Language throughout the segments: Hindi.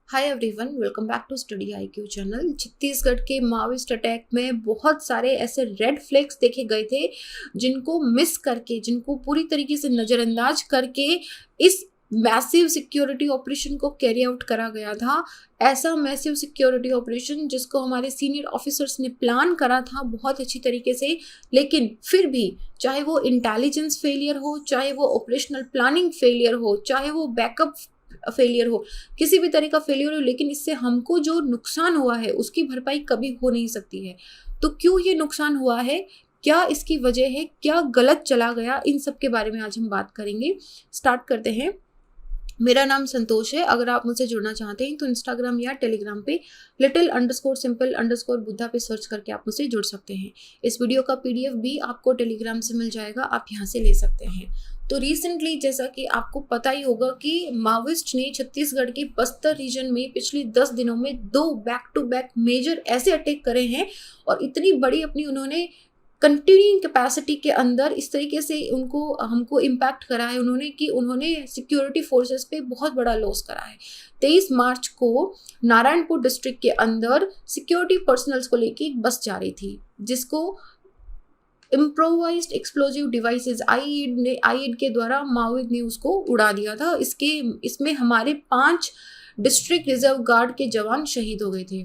Hi everyone, welcome back to study IQ channel. Chhattisgarh के माओइस्ट अटैक में बहुत सारे ऐसे रेड फ्लैग्स देखे गए थे जिनको मिस करके, जिनको पूरी तरीके से नज़रअंदाज करके इस मैसिव सिक्योरिटी ऑपरेशन को कैरी आउट करा गया था। ऐसा मैसिव सिक्योरिटी ऑपरेशन जिसको हमारे सीनियर ऑफिसर्स ने प्लान करा था बहुत अच्छी तरीके से, लेकिन फिर भी चाहे वो इंटेलिजेंस फेलियर हो, चाहे वो ऑपरेशनल प्लानिंग फेलियर हो, चाहे वो बैकअप फेलियर हो, किसी भी तरह का फेलियर हो, लेकिन इससे हमको जो नुकसान हुआ है उसकी भरपाई कभी हो नहीं सकती है। तो क्यों ये नुकसान हुआ है, क्या इसकी वजह है, क्या गलत चला गया, इन सब के बारे में आज हम बात करेंगे। स्टार्ट करते हैं। मेरा नाम संतोष है। अगर आप मुझसे जुड़ना चाहते हैं तो इंस्टाग्राम या टेलीग्राम पे little_simple_बुद्धा पे सर्च करके आप मुझसे जुड़ सकते हैं। इस वीडियो का पीडीएफ भी आपको टेलीग्राम से मिल जाएगा, आप यहाँ से ले सकते हैं। तो रिसेंटली, जैसा कि आपको पता ही होगा कि माओइस्ट ने छत्तीसगढ़ के बस्तर रीजन में पिछले 10 दिनों में 2 बैक टू बैक मेजर ऐसे अटैक करे हैं, और इतनी बड़ी अपनी उन्होंने कंटिन्यूइंग कैपेसिटी के अंदर इस तरीके से हमको इम्पैक्ट करा है उन्होंने, कि उन्होंने सिक्योरिटी फोर्सेस पे बहुत बड़ा लॉस करा है। 23 मार्च को नारायणपुर डिस्ट्रिक्ट के अंदर सिक्योरिटी पर्सनल्स को लेके एक बस जा रही थी, जिसको इम्प्रोवाइज्ड एक्सप्लोजिव डिवाइसेस आईईडी के द्वारा माओवादी ने उसको उड़ा दिया था। इसमें हमारे 5 डिस्ट्रिक्ट रिजर्व गार्ड के जवान शहीद हो गए थे।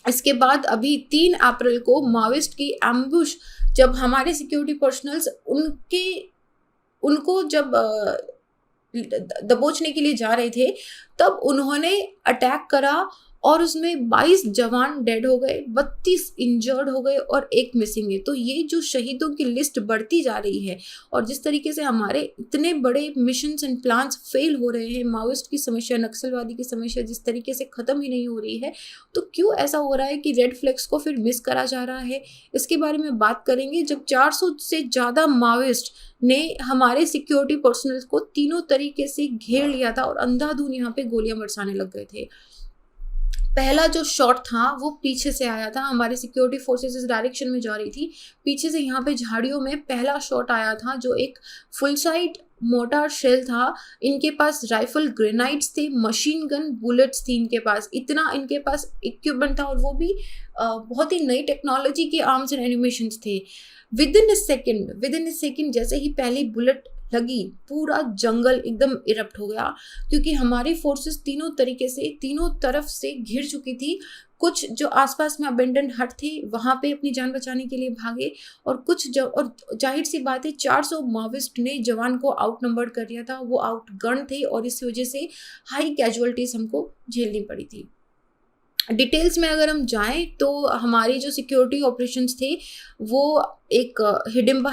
इसके बाद अभी 3 अप्रैल को माओइस्ट की एम्बुश, जब हमारे सिक्योरिटी पर्सनल्स उनको जब दबोचने के लिए जा रहे थे, तब उन्होंने अटैक करा और उसमें 22 जवान डेड हो गए, 32 इंजर्ड हो गए और 1 मिसिंग है। तो ये जो शहीदों की लिस्ट बढ़ती जा रही है, और जिस तरीके से हमारे इतने बड़े मिशंस एंड प्लान्स फेल हो रहे हैं, माओइस्ट की समस्या, नक्सलवादी की समस्या जिस तरीके से ख़त्म ही नहीं हो रही है, तो क्यों ऐसा हो रहा है कि रेड फ्लैग्स को फिर मिस करा जा रहा है, इसके बारे में बात करेंगे। जब 400 से ज़्यादा माओइस्ट ने हमारे सिक्योरिटी पर्सनल को तीनों तरीके से घेर लिया था और अंधाधुंध यहाँ पे गोलियां बरसाने लग गए थे। पहला जो शॉट था वो पीछे से आया था, हमारे सिक्योरिटी फोर्सेस इस डायरेक्शन में जा रही थी, पीछे से यहाँ पे झाड़ियों में पहला शॉट आया था, जो एक फुल साइड मोटार शेल था। इनके पास राइफल ग्रेनाइड्स थे, मशीन गन बुलेट्स थी इनके पास, इतना इनके पास इक्विपमेंट था, और वो भी बहुत ही नई टेक्नोलॉजी के आर्म्स एंड एनिमेशंस थे। विद इन ए सेकेंड जैसे ही पहली बुलेट लगी, पूरा जंगल एकदम इरप्ट हो गया, क्योंकि हमारी फोर्सेस तीनों तरीके से, तीनों तरफ से घिर चुकी थी। कुछ जो आसपास में अबेंडन हट थी वहाँ पे अपनी जान बचाने के लिए भागे, और और जाहिर सी बात है 400 माओविस्ट ने जवान को आउट नंबर कर दिया था, वो आउट गन थे, और इस वजह से हाई कैजुअलिटीज हमको झेलनी पड़ी थी। डिटेल्स में अगर हम जाएं तो हमारी जो सिक्योरिटी ऑपरेशंस थे वो एक हिडमा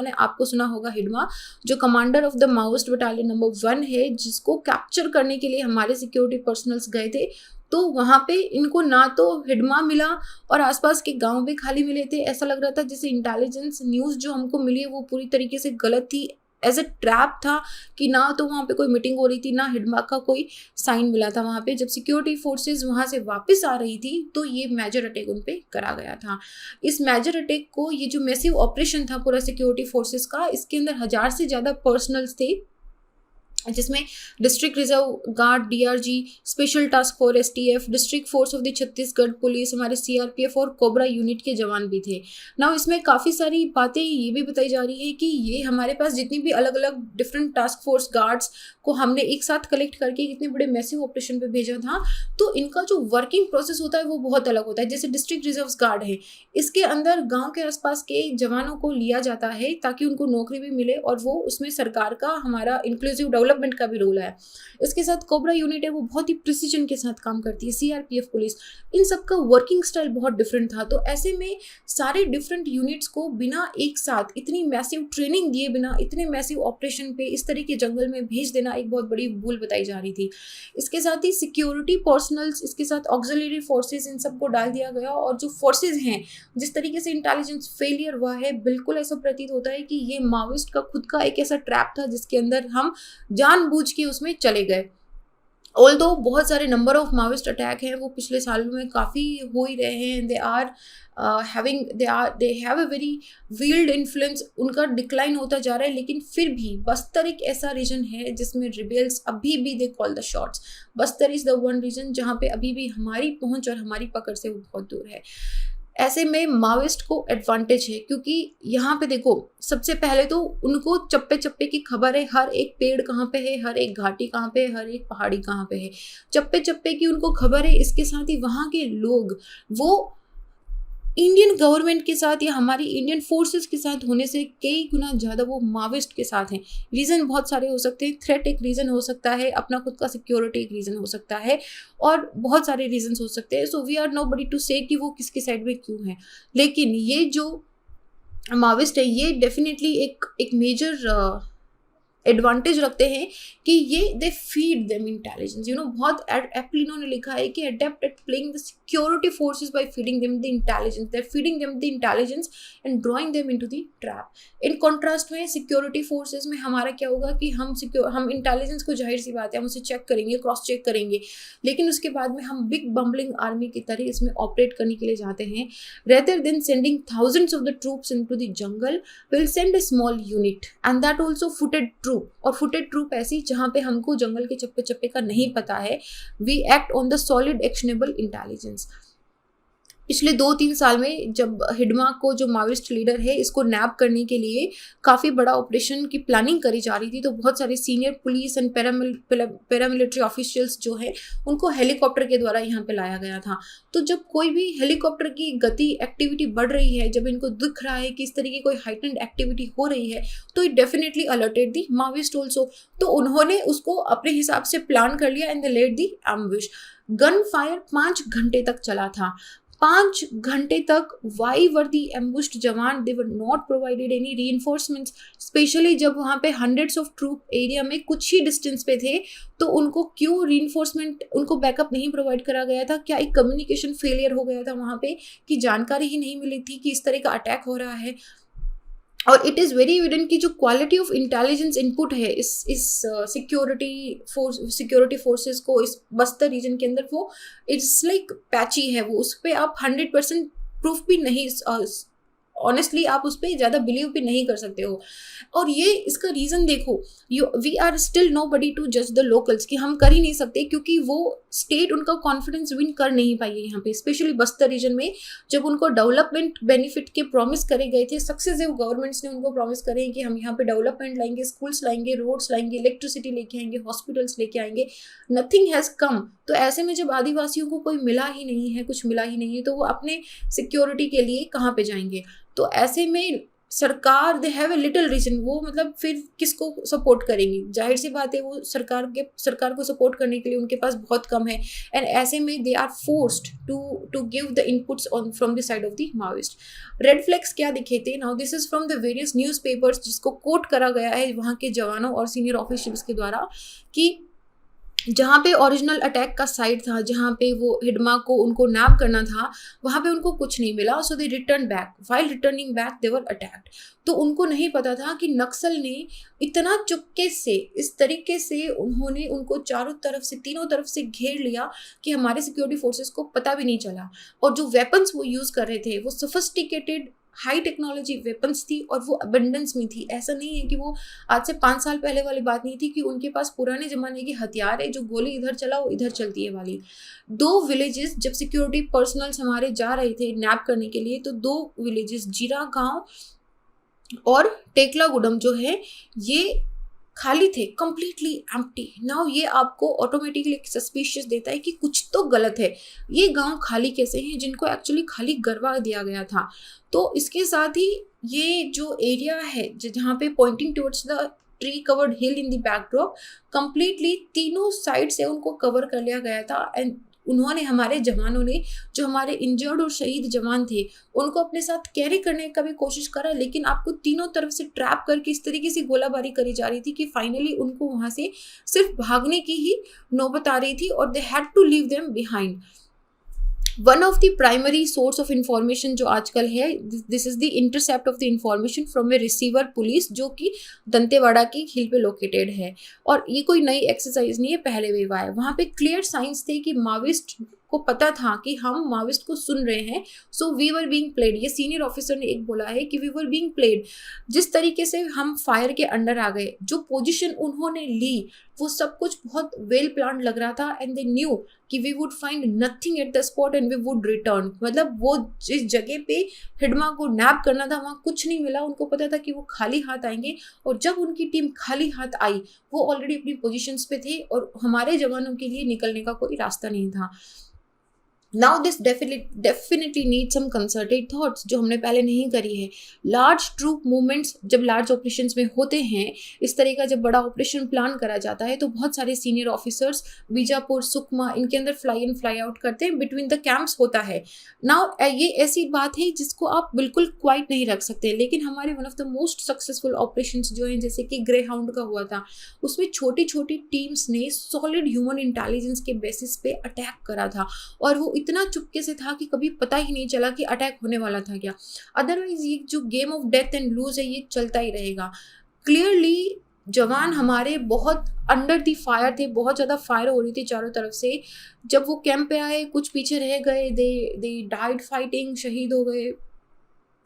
ने, आपको सुना होगा हिडमा, जो commander of the Maoist battalion number 1 है, जिसको कैप्चर करने के लिए हमारे सिक्योरिटी पर्सनल्स गए थे। तो वहाँ पे इनको ना तो हिडमा मिला और आसपास के गांव भी खाली मिले थे। ऐसा लग रहा था जैसे इंटेलिजेंस न्यूज़ जो हमको मिली है वो पूरी तरीके से गलत थी, एज ए ट्रैप था, कि ना तो वहाँ पे कोई मीटिंग हो रही थी, ना हिडमा का कोई साइन मिला था वहाँ पे। जब सिक्योरिटी फोर्सेस वहाँ से वापस आ रही थी तो ये मेजर अटैक उन पे करा गया था। इस मेजर अटैक को, ये जो मैसिव ऑपरेशन था पूरा सिक्योरिटी फोर्सेस का, इसके अंदर 1000 से ज़्यादा पर्सनल्स थे, जिसमें district reserve guard DRG, special task force STF, district force of the Chhattisgarh police, हमारे सीआरपीएफ और कोबरा यूनिट के जवान भी थे। नाउ इसमें काफ़ी सारी बातें ये भी बताई जा रही है कि ये हमारे पास जितनी भी अलग अलग डिफरेंट टास्क फोर्स गार्ड्स को हमने एक साथ कलेक्ट करके इतने बड़े मैसिव ऑपरेशन पे भेजा था, तो इनका जो वर्किंग प्रोसेस होता है वो बहुत अलग होता है। जैसे डिस्ट्रिक्ट रिजर्व गार्ड है, इसके अंदर गाँव के आसपास के जवानों को लिया जाता है ताकि उनको नौकरी भी मिले, और वो उसमें सरकार का, हमारा इंक्लूसिव डेवलपमेंट का भी रोल है। इसके साथ कोबरा यूनिट है, वो बहुत ही प्रिसीजन के साथ काम करती है, सीआरपीएफ पुलिस, इन सब का वर्किंग स्टाइल बहुत डिफरेंट था। तो ऐसे में सारे डिफरेंट यूनिट्स को बिना एक साथ इतनी मैसिव ट्रेनिंग दिए बिना इतने मैसिव ऑपरेशन पे इस तरह के जंगल में भेज देना एक बहुत बड़ी भूल बताई जा रही थी। इसके साथ ही सिक्योरिटी पर्सनल्स, इसके साथ ऑक्सिलरी फोर्सेज, इन सबको डाल दिया गया, और जो फोर्सेज हैं, जिस तरीके से इंटेलिजेंस फेलियर हुआ है, बिल्कुल ऐसा प्रतीत होता है कि ये माओइस्ट का खुद का एक ऐसा ट्रैप था जिसके अंदर हम जानबूझ के उसमें चले गए। ऑल्दो बहुत सारे नंबर ऑफ माओइस्ट अटैक हैं वो पिछले सालों में काफ़ी हो ही रहे हैं, they have a very wield influence, उनका डिक्लाइन होता जा रहा है। लेकिन फिर भी बस्तर एक ऐसा रीजन है जिसमें रिबेल्स अभी भी they call the shots. Bastar is the one region जहाँ पे अभी भी हमारी पहुंच और हमारी पकड़ से वो बहुत दूर है। ऐसे में माओइस्ट को एडवांटेज है, क्योंकि यहाँ पे देखो सबसे पहले तो उनको चप्पे चप्पे की खबर है, हर एक पेड़ कहाँ पे है, हर एक घाटी कहाँ पे है, हर एक पहाड़ी कहाँ पे है, चप्पे चप्पे की उनको खबर है। इसके साथ ही वहाँ के लोग वो इंडियन गवर्नमेंट के साथ या हमारी इंडियन फोर्सेस के साथ होने से कई गुना ज़्यादा वो माओइस्ट के साथ हैं। रीज़न बहुत सारे हो सकते हैं, थ्रेट एक रीज़न हो सकता है, अपना खुद का सिक्योरिटी एक रीज़न हो सकता है, और बहुत सारे रीजंस हो सकते हैं। So we are nobody to say कि वो किसके साइड में क्यों है। लेकिन ये जो माओइस्ट है ये डेफिनेटली एक मेजर एडवांटेज रखते हैं कि ये दे फीड देम इंटेलिजेंस। बहुत एप्टली इन्होंने लिखा है कि adept at playing the security forces by feeding them the intelligence, they are feeding them the intelligence and drawing them into the trap. In contrast में सिक्योरिटी फोर्सेस में हमारा क्या होगा कि हम इंटेलिजेंस को, जाहिर सी बात है, हम उसे चेक करेंगे, क्रॉस चेक करेंगे, लेकिन उसके बाद में हम बिग बम्बलिंग आर्मी की तरह इसमें ऑपरेट करने के लिए जाते हैं। Rather than sending thousands of the troops into the jungle, will send a small unit and that also footed troop. और फुटेड ट्रूप ऐसी जहाँ पे हमको जंगल के चप्पे चप्पे का नहीं पता है। We act on the solid actionable intelligence. पिछले 2-3 साल में जब हिडमा को, जो माओइस्ट लीडर है, इसको नैप करने के लिए काफ़ी बड़ा ऑपरेशन की प्लानिंग करी जा रही थी, तो बहुत सारे senior police and paramilitary officials जो है उनको हेलीकॉप्टर के द्वारा यहाँ पे लाया गया था। तो जब कोई भी हेलीकॉप्टर की गति, एक्टिविटी बढ़ रही है, जब इनको दिख रहा है कि इस तरीके कोई हाइटेंड एक्टिविटी हो रही है, तो it definitely alerted the Maoist also. तो उन्होंने उसको अपने हिसाब से प्लान कर लिया and they laid the ambush. Gun fire 5 घंटे तक चला था। 5 घंटे तक why were the ambushed jawan, they were not provided any reinforcements. Specially जब वहाँ पे हंड्रेड्स ऑफ ट्रूप एरिया में कुछ ही डिस्टेंस पे थे, तो उनको क्यों रीइंफोर्समेंट, उनको बैकअप नहीं प्रोवाइड करा गया था? क्या एक कम्युनिकेशन फेलियर हो गया था वहाँ पे कि जानकारी ही नहीं मिली थी कि इस तरह का अटैक हो रहा है? और इट इज़ वेरी एविडेंट कि जो क्वालिटी ऑफ इंटेलिजेंस इनपुट है इस सिक्योरिटी फोर्सेस को इस बस्तर रीजन के अंदर, वो इट्स लाइक पैची है। वो उस पर आप 100% प्रूफ भी नहीं, ऑनेस्टली आप उस पर ज़्यादा बिलीव भी नहीं कर सकते हो। और ये इसका रीज़न देखो, we are still nobody to जज द लोकल्स, कि हम कर ही नहीं सकते क्योंकि वो स्टेट उनका कॉन्फिडेंस विन कर नहीं पाई है यहाँ पे। स्पेशली बस्तर रीजन में जब उनको डेवलपमेंट बेनिफिट के प्रॉमिस करे गए थे, सक्सेसिव गवर्नमेंट्स ने उनको प्रॉमिस करे हैं कि हम यहाँ पे डेवलपमेंट लाएंगे, स्कूल्स लाएंगे, रोड्स लाएंगे, इलेक्ट्रिसिटी लेके आएंगे, हॉस्पिटल्स लेके आएंगे, नथिंग हैज़ कम। तो ऐसे में जब आदिवासियों को कोई मिला ही नहीं है, कुछ मिला ही नहीं है, तो वो अपने सिक्योरिटी के लिए कहाँ पे जाएंगे? तो ऐसे में सरकार, they have a little reason, वो मतलब फिर किसको सपोर्ट करेंगी? जाहिर सी बात है वो सरकार को सपोर्ट करने के लिए उनके पास बहुत कम है। एंड ऐसे में they are forced to give the inputs on from the side of the Maoist. Red flags क्या दिखे थे? Now this is from the various newspapers, जिसको कोट करा गया है वहाँ के जवानों और सीनियर ऑफिशियल्स के द्वारा, कि जहाँ पे ओरिजिनल अटैक का साइट था, जहाँ पे वो हिडमा को उनको नैप करना था, वहाँ पे उनको कुछ नहीं मिला। So they return back, while returning back they were attacked. तो उनको नहीं पता था कि नक्सल ने इतना चुपके से, इस तरीके से उन्होंने उनको चारों तरफ से, तीनों तरफ से घेर लिया कि हमारे सिक्योरिटी फोर्सेस को पता भी नहीं चला। और जो वेपन्स वो यूज़ कर रहे थे वो सोफिस्टिकेटेड हाई टेक्नोलॉजी वेपन्स थी और वो अबंडेंस में थी। ऐसा नहीं है कि वो आज से 5 साल पहले वाली बात नहीं थी कि उनके पास पुराने ज़माने के हथियार है, जो गोली इधर चला वो इधर चलती है वाली। 2 विलेजेस जब सिक्योरिटी पर्सनल्स हमारे जा रहे थे नैप करने के लिए, तो 2 विलेजेस जीरा गांव और टेकलागुडम जो है ये खाली थे, कंप्लीटली एम्प्टी। नाउ ये आपको ऑटोमेटिकली सस्पिशियस देता है कि कुछ तो गलत है। ये गांव खाली कैसे हैं जिनको एक्चुअली खाली करवा दिया गया था? तो इसके साथ ही ये जो एरिया है जहाँ पे pointing towards the tree covered hill in the backdrop, completely तीनों साइड से उनको कवर कर लिया गया था। एंड उन्होंने, हमारे जवानों ने, जो हमारे इंजर्ड और शहीद जवान थे, उनको अपने साथ कैरी करने का भी कोशिश करा, लेकिन आपको तीनों तरफ से ट्रैप करके इस तरीके से गोलाबारी करी जा रही थी कि फाइनली उनको वहाँ से सिर्फ भागने की ही नौबत आ रही थी और they had to leave them behind. One of the primary source of information जो आजकल है, this is the intercept of the information from a receiver police, जो कि दंतेवाड़ा की हिल पे लोकेटेड है। और ये कोई नई एक्सरसाइज नहीं है, पहले भी हुआ है। वहाँ पे क्लियर साइंस थे कि माविस्ट को पता था कि हम माविस्ट को सुन रहे हैं, so we were being played. ये सीनियर ऑफिसर ने एक बोला है कि वी वर बीइंग प्लेड। जिस तरीके से हम फायर के अंडर आ गए, जो पोजीशन उन्होंने ली, वो सब कुछ बहुत वेल प्लान लग रहा था। एंड दे न्यू कि we would find nothing at the spot and we would return. मतलब वो जिस जगह पे हिडमा को नैप करना था, वहाँ कुछ नहीं मिला। उनको पता था कि वो खाली हाथ आएंगे, और जब उनकी टीम खाली हाथ आई, वो ऑलरेडी अपनी पोजीशंस पे थे और हमारे जवानों के लिए निकलने का कोई रास्ता नहीं था। Now this definitely needs some concerted thoughts, जो हमने पहले नहीं करी है। लार्ज ट्रूप मूवमेंट्स जब लार्ज ऑपरेशंस में होते हैं, इस तरह का जब बड़ा ऑपरेशन प्लान करा जाता है, तो बहुत सारे सीनियर ऑफिसर्स बीजापुर, सुकमा, इनके अंदर फ्लाई इन फ्लाई आउट करते हैं, बिटवीन द कैंप्स होता है। नाउ ये ऐसी बात है जिसको आप बिल्कुल क्वाइट नहीं रख सकते, लेकिन हमारे one of the most successful operations जो हैं, जैसे कि ग्रे हाउंड का हुआ था, उसमें छोटी छोटी टीम्स ने सॉलिड ह्यूमन इंटेलिजेंस के बेसिस पे अटैक करा था, और वो इतना चुपके से था कि कभी पता ही नहीं चला कि अटैक होने वाला था क्या। अदरवाइज ये जो game of death and lose है, ये चलता ही रहेगा। क्लियरली जवान हमारे बहुत अंडर दी फायर थे, बहुत ज़्यादा फायर हो रही थी चारों तरफ से। जब वो कैंप पे आए, कुछ पीछे रह गए, दे डाइड फाइटिंग, शहीद हो गए।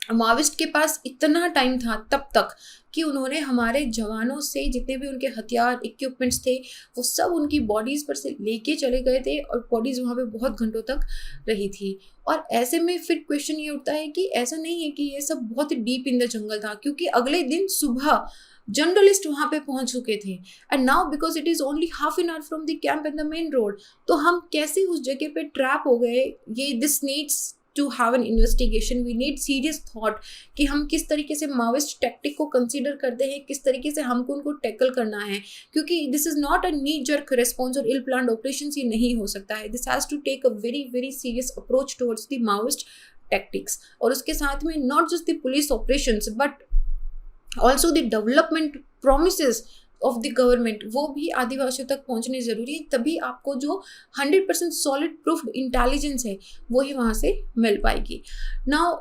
माविस्ट के पास इतना टाइम था तब तक कि उन्होंने हमारे जवानों से जितने भी उनके हथियार, इक्विपमेंट्स थे, वो सब उनकी बॉडीज़ पर से लेके चले गए थे, और बॉडीज़ वहाँ पे बहुत घंटों तक रही थी। और ऐसे में फिर क्वेश्चन ये उठता है कि ऐसा नहीं है कि ये सब बहुत डीप इन द जंगल था, क्योंकि अगले दिन सुबह जर्नलिस्ट वहाँ पे पहुँच चुके थे। And now because it is only half an hour from the camp and the main road, तो हम कैसे उस जगह पे ट्रैप हो गए, ये this needs to have an investigation. We need serious thought कि हम किस तरीके से माविस्ट टैक्टिक को कंसीडर करते हैं, किस तरीके से हमको उनको टैकल करना है, क्योंकि this is not a knee jerk response और इल प्लान्ड ऑपरेशंस। ये नहीं हो सकता है। This has to take a very very serious approach towards the Maoist tactics. और उसके साथ में not just the police operations but also the development promises of the government, वो भी आदिवासियों तक पहुंचने ज़रूरी है। तभी आपको जो 100% सॉलिड प्रूफ्ड इंटेलिजेंस है, वो ही वहाँ से मिल पाएगी। नाउ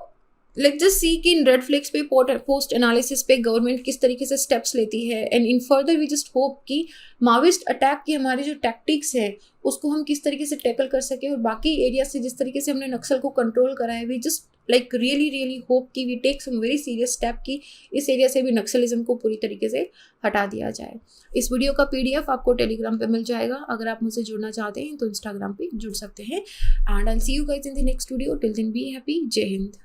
लेट्स जस्ट सी कि इन रेड फ्लैग्स पे पोस्ट एनालिसिस पे गवर्नमेंट किस तरीके से स्टेप्स लेती है, and in further we just hope कि माविस्ट अटैक की हमारी जो टैक्टिक्स है, उसको हम किस तरीके से टैकल कर सके। और बाकी एरिया से जिस तरीके से हमने नक्सल को कंट्रोल करा है, we just like really hope कि we take some very serious step कि इस एरिया से भी नक्सलिज्म को पूरी तरीके से हटा दिया जाए। इस वीडियो का PDF आपको टेलीग्राम पे मिल जाएगा। अगर आप मुझसे जुड़ना चाहते हैं तो इंस्टाग्राम पे जुड़ सकते हैं। And I will see you guys in the next video. Till then be happy. जय हिंद।